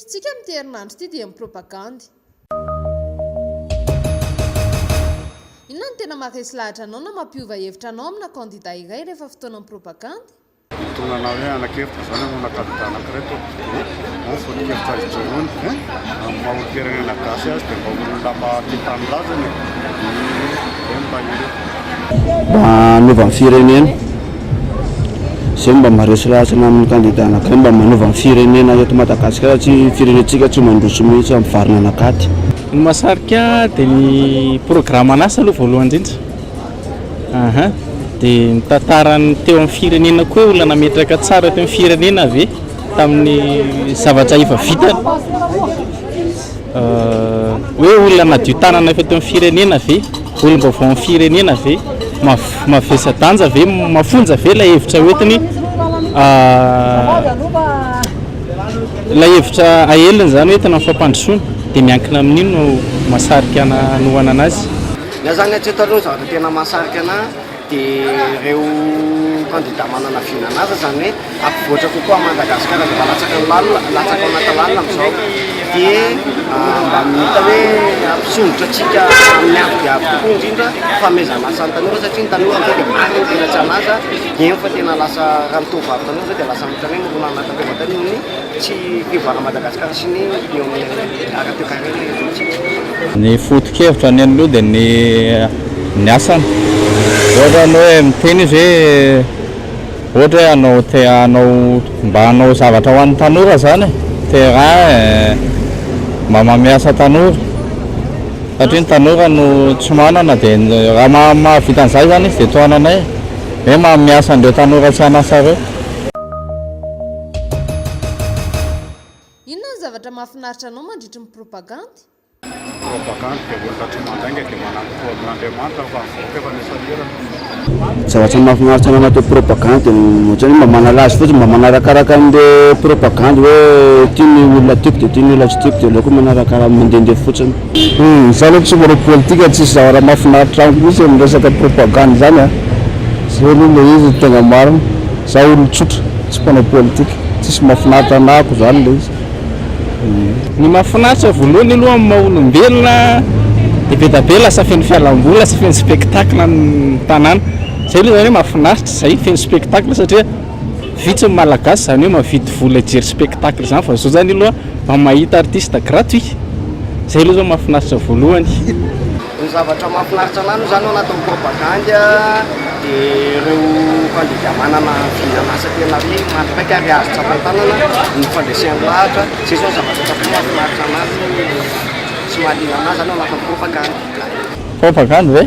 hevitrintsika amin'ity herinandro ity dia mipropagandy. Inona no tena mahakasy lahatra anao na mampiova hevitra anao amina kandida iray rehefa fotoana mipropagandy? Tonanao hoe anakevitra zany amina kandida anankiray ao foto-kevitra azy jerony maha-olom-pirenena gasy azy dia mba olona mahatitany lazany mba manova amin'ny firenena izay mba maharesy lahatrana amin'ny kandida anankiray mba manova amin'ny firenena eto Madagasikara tsy firenentsika tsy mandroso mihitsy amin'ny varina anakaty. Ny mahasarika dia ny programan'asa aloha voalohany indrindra dia nitantarany teo amin'ny firenena koa olona nametraka tsara teo amin'ny firenena ave tamin'ny zavatra efa vitany hoe olona nadio tanana efa teo amin'ny firenena ave olom-baovao amin'ny firenena ave mavesa-danja ave mafonja ave ilay hevitra hoentiny ilay hevitra aheliny zany hoentina amin'ny fampandrosoana dia miankina amin'ino no mahasarika anohana anazy. Ia zany hatreto aloha zavatra tena mahasarika anahy dia ireo kandida manana vinanaza zany hoe ampivoatra kokoa Madagasikara dia latsaka anaty lalina amin'izao dia mba mihita hoe ampisondrotra antsika amin'ny avo dia avo kokoa indrindra famezana asa ny tanora satria ny tanora amin'izao dia maro ny tena tsy hanaza eny fa tena lasa raha mitovavy tanora zao dia lasa mitrany hoe morona anatanterana ny tsy fivoara Madagasikara sy ny eo amin'ny ara-teo karena. Ny foto-kevitra ny aloha dia ny asany ohatra anao hoe miteny izy hoe ohatra hoe anao mba hanao zavatra ho an'ny tanora zany terrain mba mamiasa tanora satria ny tanora no tsy manana dia raha mahavita an'izay zany izy dia toananay hoe mamiasa an'ireo tanora tsy hanasareo. Inona ny zavatra mahafinaritra anao mandritra ny propagandy? Propagandy dia olona tsy mandainga dia manampo amin'Andriamanitra fa avoaka efa nisalerana. Zavatra mahafinaritra anao anaty propagandy ohatra hoe mba manala azy fotsiny mba manarakaraka an'ilay propagandy hoe tiany olona tiako dia tiany olona tsy tiako dia aleo koa manarakaraka mandehandeha fotsiny. Izany hoe tsy mora politika tsisy zavatra mahafinaritra amiko mihitsy amin'ny resaka propagandy zany a. Izay aloha ilay izy tegna marina za olon-tsotra tsy mpanao politika tsisy mahafinaritra anahako zany ilay izy. Ny mahafinaritra voalohany aloha amin'ny maha-olombelona dia be da be lasa feno fialamboly lasa feno spectacle ny tanàna izay aloha zany hoe mahafinaritra izay feno spectacle satria vitsy ny malagasy zany hoe mavidy vola hijery spectacle zany fa zao zany aloha mba mahita artiste gratuit izay aloha zao mahafinaritra voalohany. Ny zavatra mahafinaritra anahy zany ao anatin'ny propagandy dia ireo kandida manana vinanasa tena hoe mampipaika ary azo tsapain-tanana ny fandresen'ny lahatra izay zao zavatra tena mahafinaritra anazy tsy mahaliana anazy zany ao anatin'ny propagandy. Propagandy ve?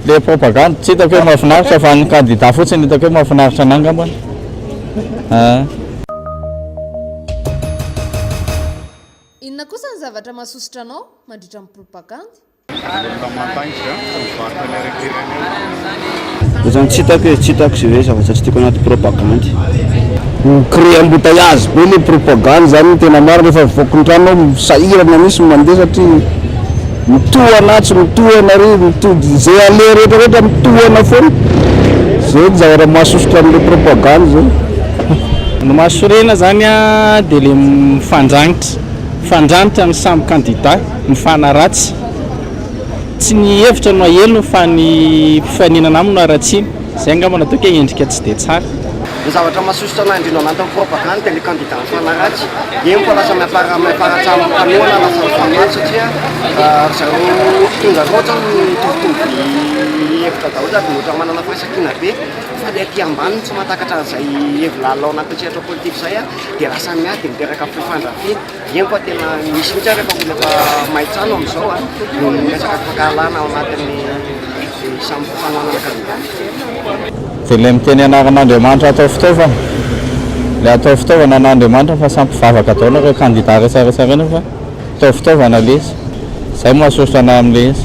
Le propagandy tsy hitako hoe mahafinaritra fa ny kandida fotsiny hitako hoe mahafinaritra anahy angambany. Inona kosa ny zavatra mahasosotra anao mandritra amin'ny propagandy? Olona mandainy izay mivarotra ny ara-pirenena. Izany tsy hitako izay hoe zavatra tsy tiako anaty propagandy. Créer embouteillage be ilay propagandy zany tena maro rehefa mivoaka ny trano sahirana misy mandeha satria mitohana tsy mitohana ry izay ale rehetrarehetra mitohana foana izay ny zavatra mahasosotra amin'ilay propagandy zay. Ny mahasorena zany dia ilay mifandranitra ny samy kandida mifanaratsy tsy ny hevitra no ahelony fa ny mpifaninana aminy no aratsiny izay angamba natao hoe endrika tsy dia tsara. Ny zavatra mahasosotra anahy indrindra anatin'ny propagandy dia ilay kandida mifanaratsy eny fa lasa miaparatsy amin'ny fanoana lasa mifanohatra satria zareo tonga loatra mitovitovy hevitra daholo ary ohatra manana firaisan-kina be fa ilay aty ambany tsy mahatakatra an'izay hevilalao anaty sehatra politika izay dia lasa miady dia miteraka fifandrafiana eny fa tena misy mihitsy rehefa olona efa mahin-tsano amin'izao no miresaka fankahalana ao anatin'ny samy fanoanana kandida. Dia ilay miteny anaran'Andriamanitra atao fitaovana ilay atao fitaovana an'Andriamanitra fa sampivavaka daholo ireo kandida rehetrarehetra ireny fa atao fitaovana ilay izy izay mahasosotra anahy amin'ilay izy.